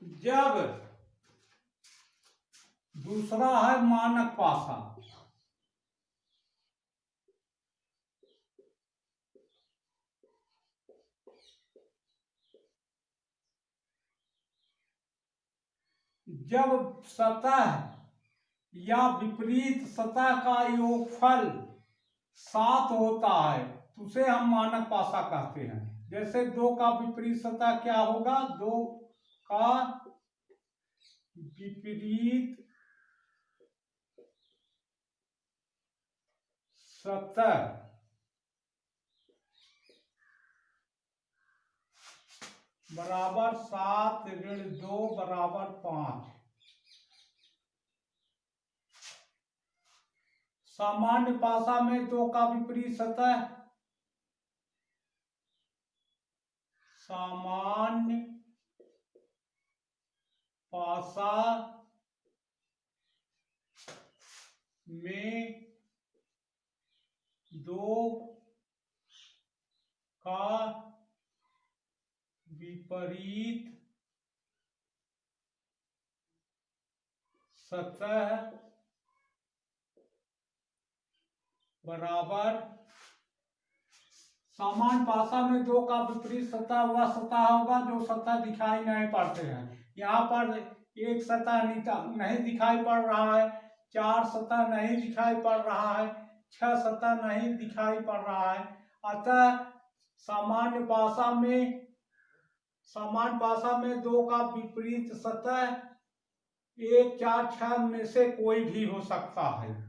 जब दूसरा है मानक पासा, जब सतह या विपरीत सतह का योगफल 7 होता है तो उसे हम मानक पासा कहते हैं। जैसे 2 का विपरीत सतह क्या होगा, 2 का विपरीत सतह बराबर 7 ऋण 2 बराबर 5। सामान्य पासा में 2 का विपरीत सतह, सामान्य पासा में 2 का विपरीत सतह बराबर, सामान्य पासा में 2 का विपरीत सतह वह सतह होगा जो सतह दिखाई नहीं पड़ते हैं। यहाँ पर एक सतह नहीं दिखाई पड़ रहा है, 4 सतह नहीं दिखाई पड़ रहा है, 6 सतह नहीं दिखाई पड़ रहा है। अतः सामान्य पासा में 2 का विपरीत सतह 1, 4, 6 में से कोई भी हो सकता है।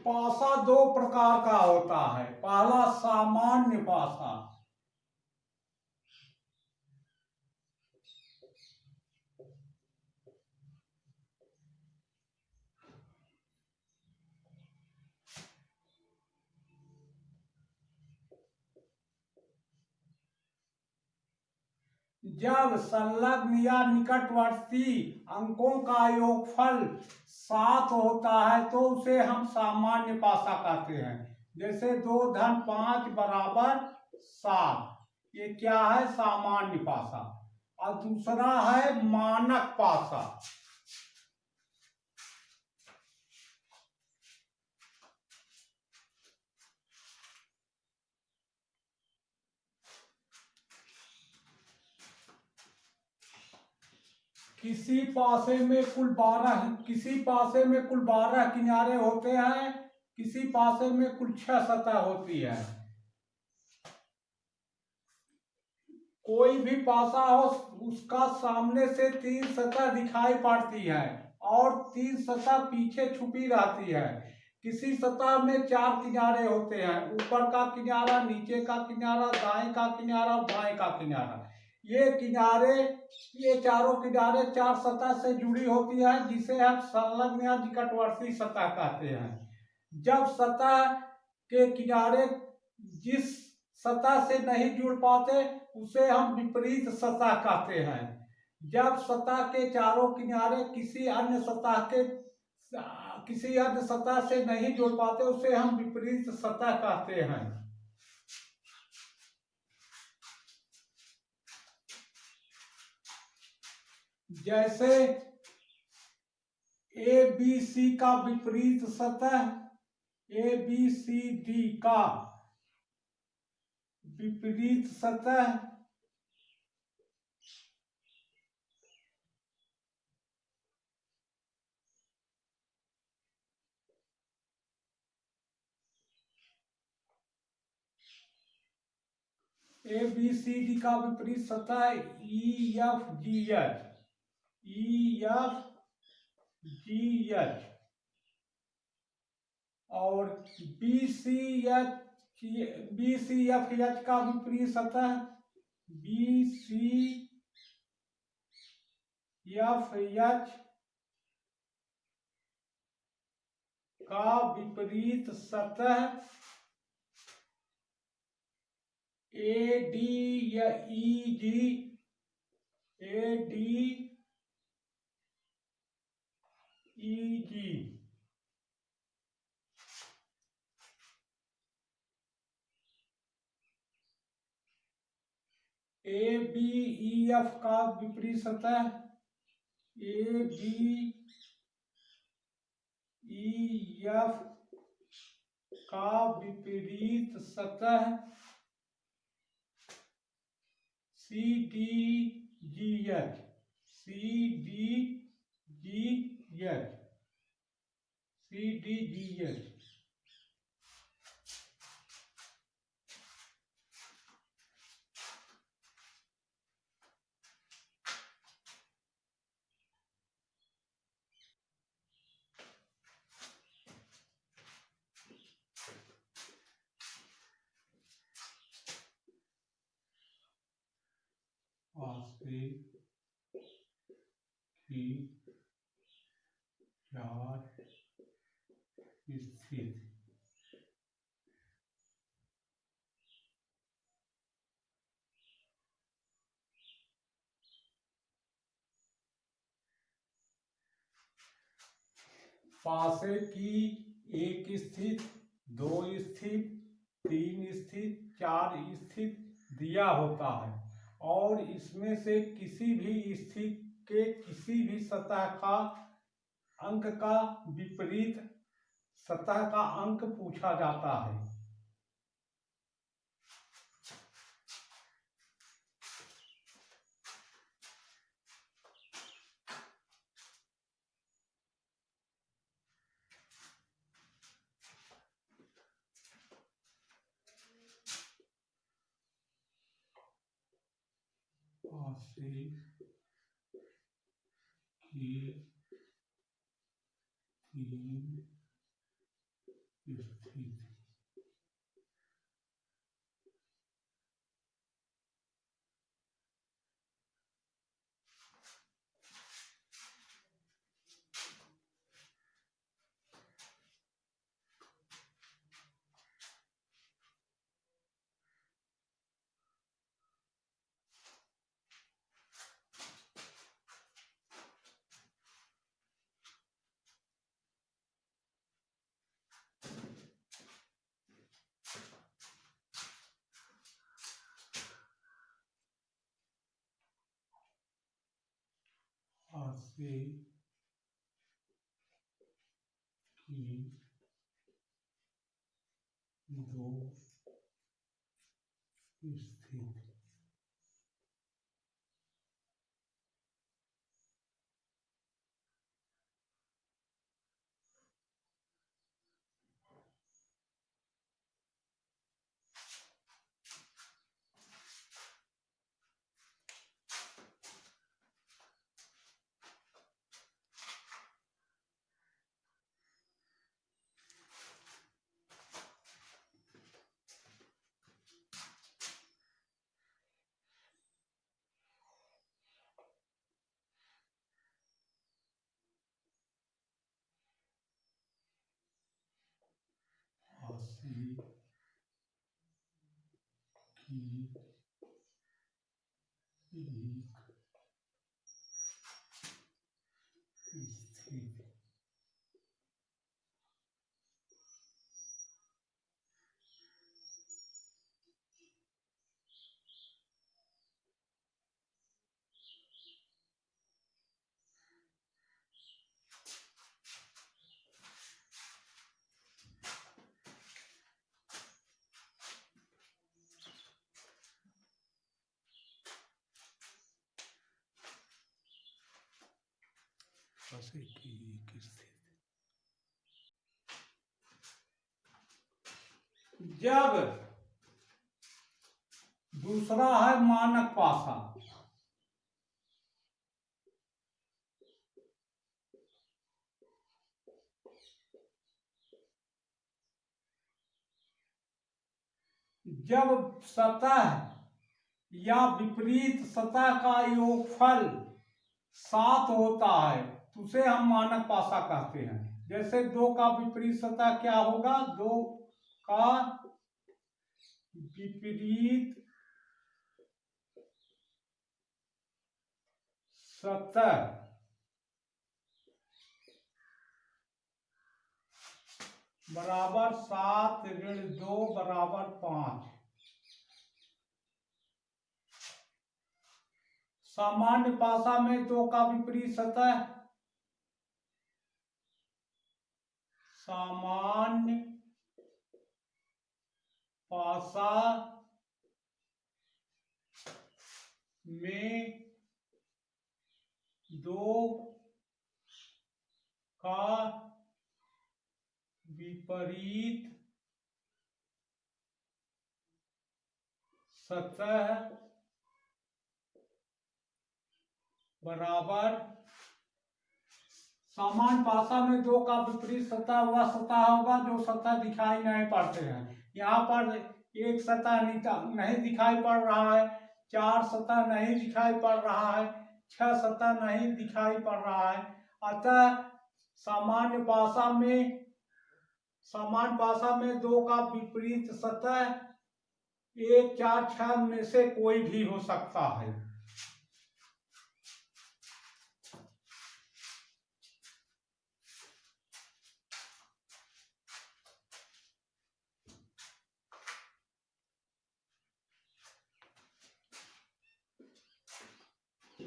पासा 2 प्रकार का होता है। पहला सामान्य पासा, जब संलग्न या निकटवर्ती अंकों का योगफल 7 होता है तो उसे हम सामान्य पासा कहते हैं। जैसे 2 धन 5 बराबर 7, ये क्या है, सामान्य पासा। और दूसरा है मानक पासा। किसी पासे में कुल 12 किनारे होते हैं, किसी पासे में कुल 6 सतह होती है। कोई भी पासा हो उसका सामने से 3 सतह दिखाई पड़ती है और 3 सतह पीछे छुपी रहती है। किसी सतह में 4 किनारे होते हैं, ऊपर का किनारा, नीचे का किनारा, दाएं का किनारा, बाएं का किनारा। ये चारों किनारे 4 सतह से जुड़ी होती है जिसे हम संलग्न या निकटवर्ती सतह कहते हैं। जब सतह के किनारे जिस सतह से नहीं जुड़ पाते उसे हम विपरीत सतह कहते हैं। जब सतह के चारों किनारे किसी अन्य सतह से नहीं जुड़ पाते उसे हम विपरीत सतह कहते हैं। जैसे ABC का विपरीत सतह, ABCD का विपरीत सतह ABCD का विपरीत सतह EFGH, और BCFH का विपरीत सतह BCFH का विपरीत सतह ADEG ADEG, ABEF का विपरीत सतह, ABEF का विपरीत सतह, CDGH, CDGH आशे की चार स्थित पासे की एक स्थित, दो स्थित, तीन स्थित, चार स्थित दिया होता है और इसमें से किसी भी स्थित के किसी भी सतह का अंक का विपरीत सतह का अंक पूछा जाता है। पासे की तीन स्थित पासे की दो स्थित पासे की एक स्थित पासे की एक स्थित। जब दूसरा है मानक पासा, जब सतह या विपरीत सतह का योगफल 7 होता है तो उसे हम मानक पासा कहते हैं। जैसे 2 का विपरीत सतह क्या होगा, 2 का विपरीत सतह बराबर 7 ऋण 2 बराबर 5। सामान्य पासा में 2 का विपरीत सतह, सामान्य पासा में 2 का विपरीत सतह बराबर, सामान्य पासा में 2 का विपरीत सतह वह सतह होगा जो सतह दिखाई नहीं पड़ते हैं। यहाँ पर एक सतह नहीं दिखाई पड़ रहा है, 4 सतह नहीं दिखाई पड़ रहा है, 6 सतह नहीं दिखाई पड़ रहा है। अतः सामान्य पासा में 2 का विपरीत सतह 1, 4, 6 में से कोई भी हो सकता है।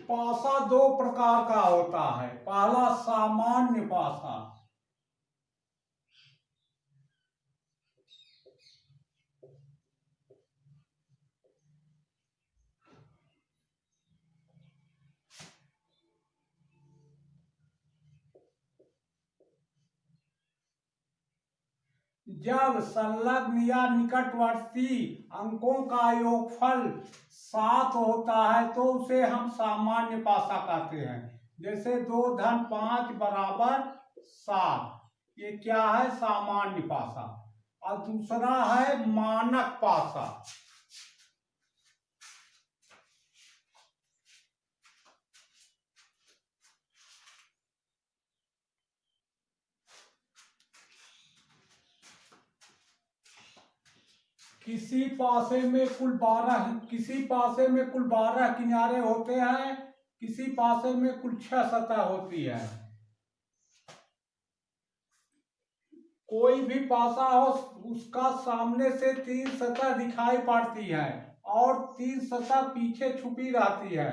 पासा 2 प्रकार का होता है। पहला सामान्य पासा, जब संलग्न या निकटवर्ती अंकों का योगफल 7 होता है तो उसे हम सामान्य पासा कहते हैं। जैसे 2 धन 5 बराबर 7, ये क्या है? सामान्य पासा। और दूसरा है मानक पासा। किसी पासे में कुल 12 किनारे होते हैं, किसी पासे में कुल 6 सतह होती है। कोई भी पासा हो उसका सामने से 3 सतह दिखाई पड़ती है और 3 सतह पीछे छुपी रहती है।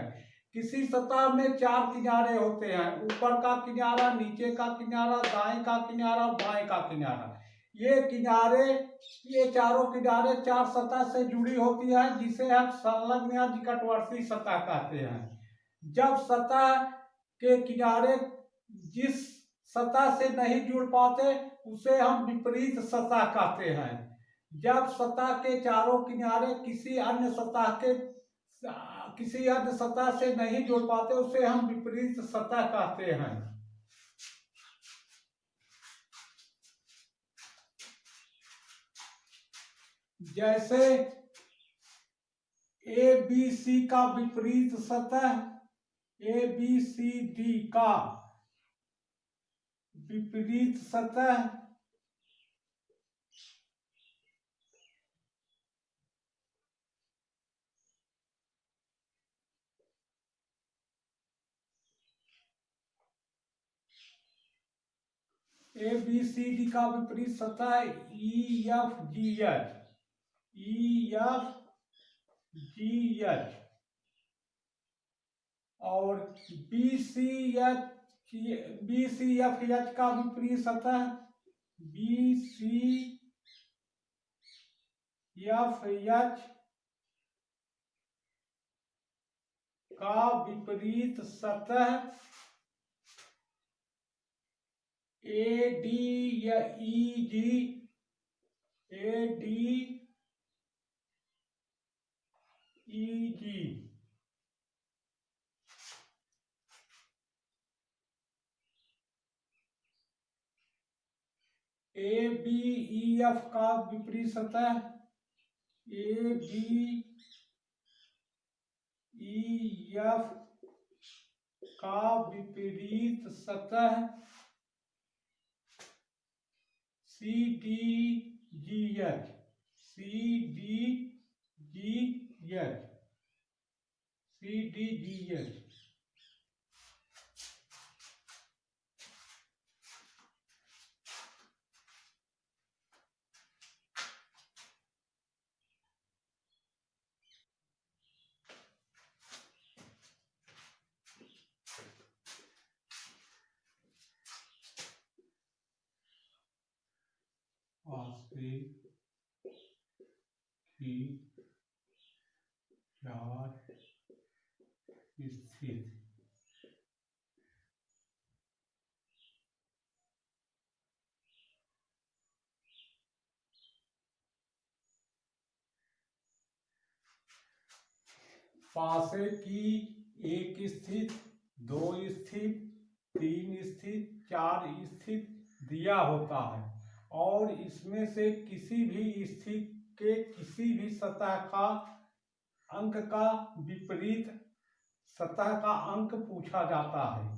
किसी सतह में 4 किनारे होते हैं, ऊपर का किनारा, नीचे का किनारा, दाएं का किनारा, बाएं का किनारा। ये चारों किनारे 4 सतह से जुड़ी होती है, जिसे हम संलग्न या निकटवर्ती सतह कहते हैं। जब सतह के किनारे जिस सतह से नहीं जुड़ पाते उसे हम विपरीत सतह कहते हैं। जब सतह के चारों किनारे किसी अन्य सतह से नहीं जुड़ पाते उसे हम विपरीत सतह कहते हैं। जैसे ABC का विपरीत सतह, ABCD का विपरीत सतह ABCD का विपरीत सतह EFGH, और BCFH का विपरीत सतह BCFH का विपरीत सतह ADEG। ABEF का विपरीत सतह ABEF का विपरीत सतह CDGH। से की चार स्थित पासे की एक स्थित, दो स्थित, तीन स्थित, चार स्थित दिया होता है और इसमें से किसी भी स्थित के किसी भी सतह का अंक का विपरीत सतह का अंक पूछा जाता है।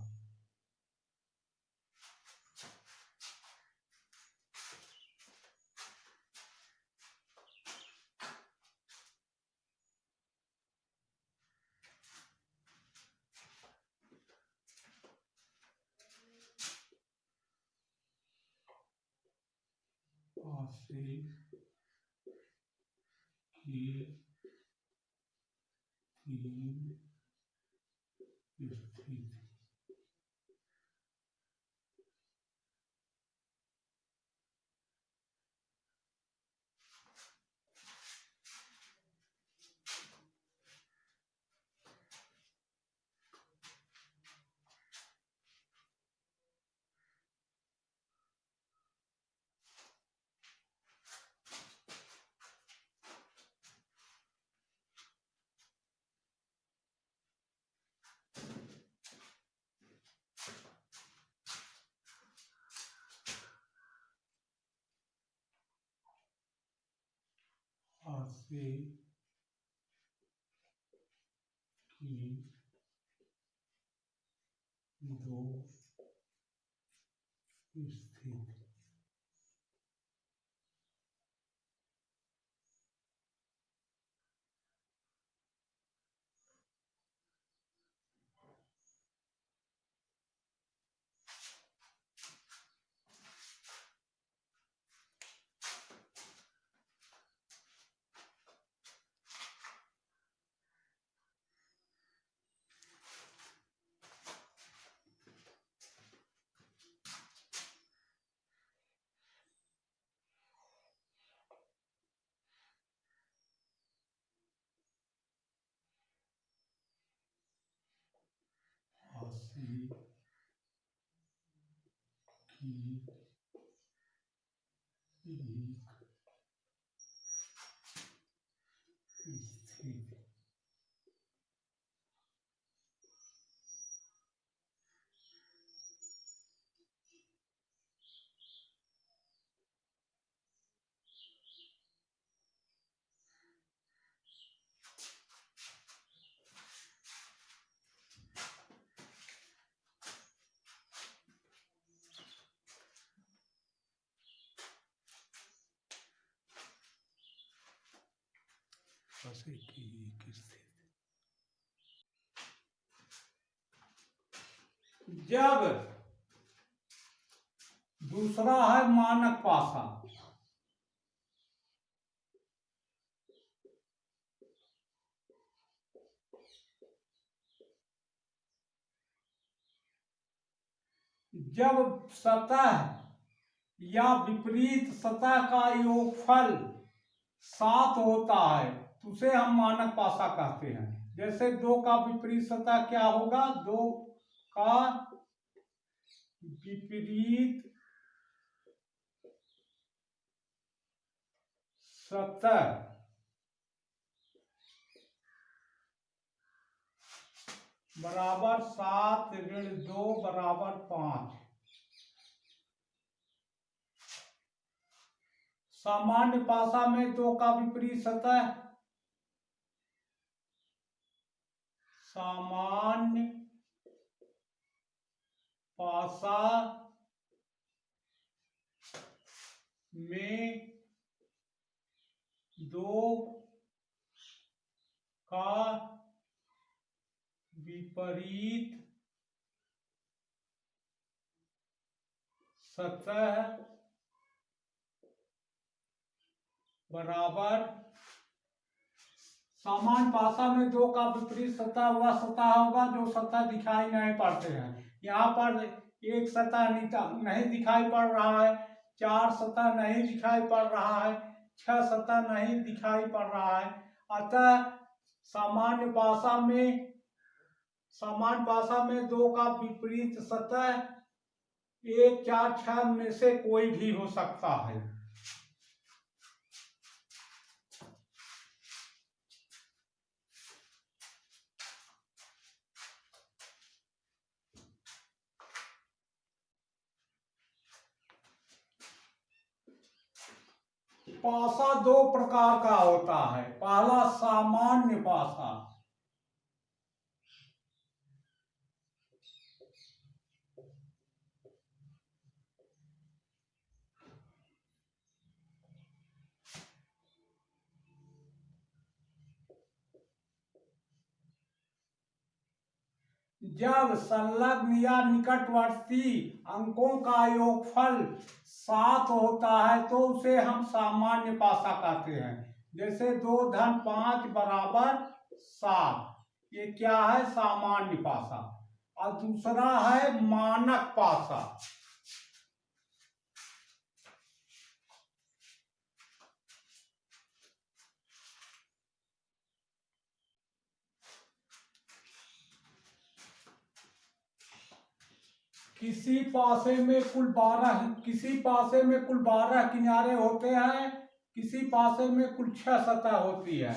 पासे की तीन स्थित पासे की दो स्थित पासे की एक स्थित पासे की एक स्थित जब दूसरा है मानक पासा। जब सतह या विपरीत सतह का योगफल 7 होता है तो उसे हम मानक पासा कहते हैं। जैसे 2 का विपरीत सतह क्या होगा, 2 का विपरीत सतह बराबर 7 ऋण 2 बराबर 5। सामान्य पासा में 2 का विपरीत सतह सामान्य पासा में 2 का विपरीत सतह बराबर सामान्य पासा में 2 का विपरीत सतह वह सतह होगा जो सतह दिखाई नहीं पड़ते हैं। यहाँ पर एक सतह नहीं दिखाई पड़ रहा है, 4 सतह नहीं दिखाई पड़ रहा है, 6 सतह नहीं दिखाई पड़ रहा है। अतः सामान्य भाषा में 2 का विपरीत सतह 1, 4, 6 में से कोई भी हो सकता है। पासा 2 प्रकार का होता है। पहला सामान्य पासा, जब संलग्न या निकटवर्ती अंकों का योगफल 7 होता है तो उसे हम सामान्य पासा कहते हैं। जैसे 2 धन 5 बराबर 7, ये क्या है? सामान्य पासा। और दूसरा है मानक पासा। किसी पासे में कुल 12 किनारे होते हैं, किसी पासे में कुल 6 सतह होती है।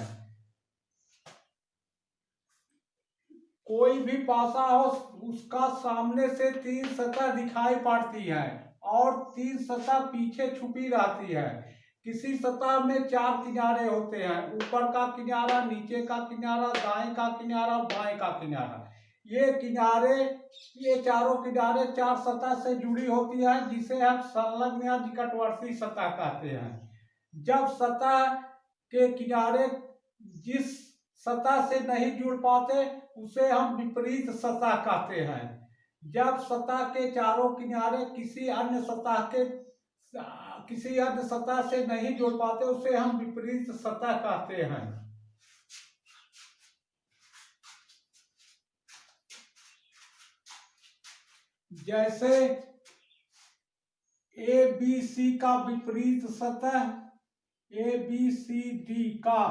कोई भी पासा हो उसका सामने से 3 सतह दिखाई पड़ती है और 3 सतह पीछे छुपी रहती है। किसी सतह में 4 किनारे होते हैं, ऊपर का किनारा, नीचे का किनारा, दाएं का किनारा, बाएं का किनारा। ये चारों किनारे 4 सतह से जुड़ी होती है, जिसे हम संलग्न या निकटवर्ती सतह कहते हैं। जब सतह के किनारे जिस सतह से नहीं जुड़ पाते उसे हम विपरीत सतह कहते हैं। जब सतह के चारों किनारे किसी अन्य सतह से नहीं जुड़ पाते उसे हम विपरीत सतह कहते हैं। जैसे ABC का विपरीत सतह, ABCD का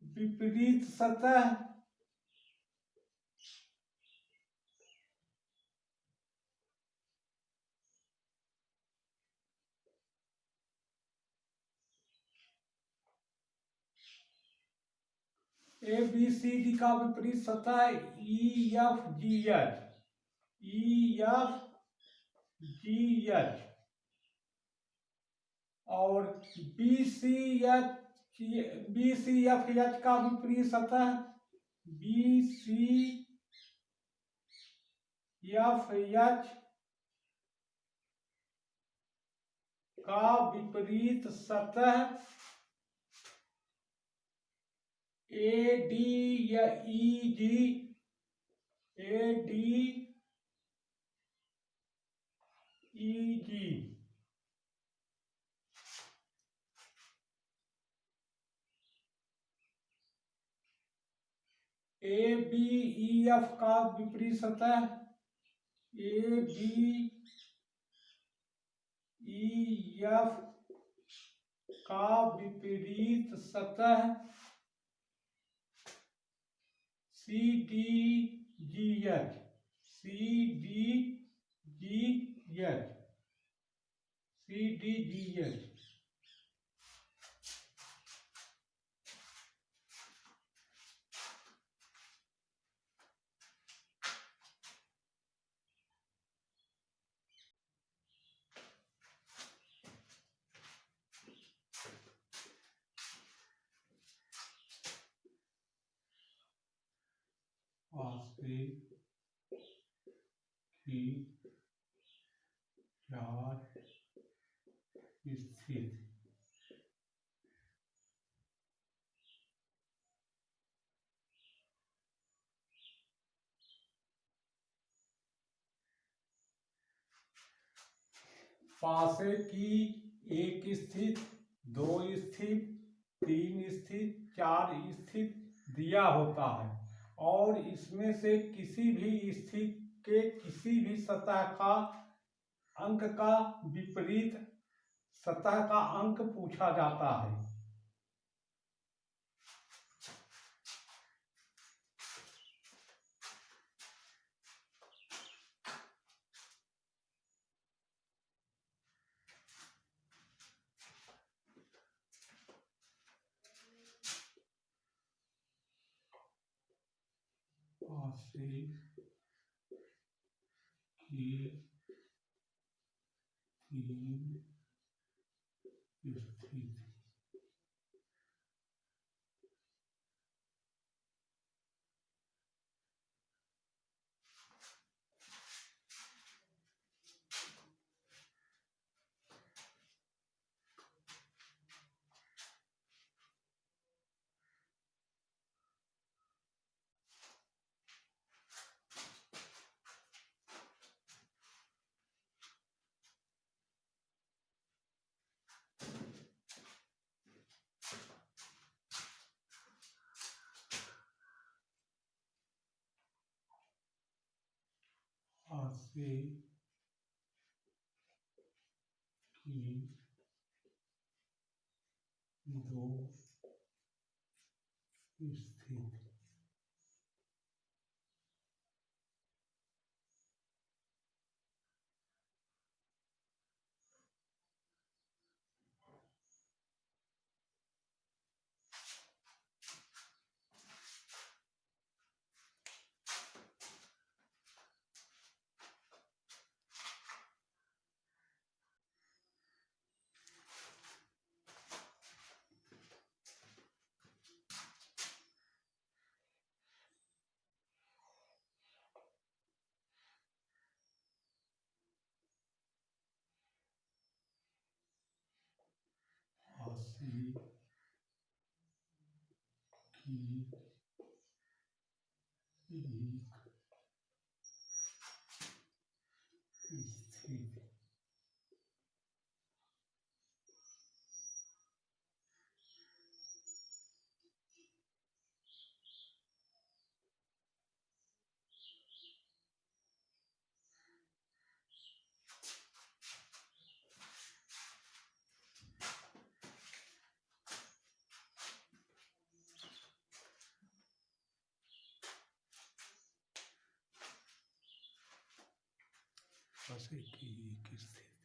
विपरीत सतह ABCD का विपरीत सतह EFGH और BCFH का विपरीत सतह BCFH का विपरीत सतह ADEG ABEF का विपरीत सतह ABEF का विपरीत सतह CDGH पासे की 4 स्थित पासे की 1 स्थित, 2 स्थित, 3 स्थित, 4 स्थित दिया होता है और इसमें से किसी भी स्थित के किसी भी सतह का अंक का विपरीत सतह का अंक पूछा जाता है। से की स्थिति से की दो स्थिति की स्थिति की स्थिति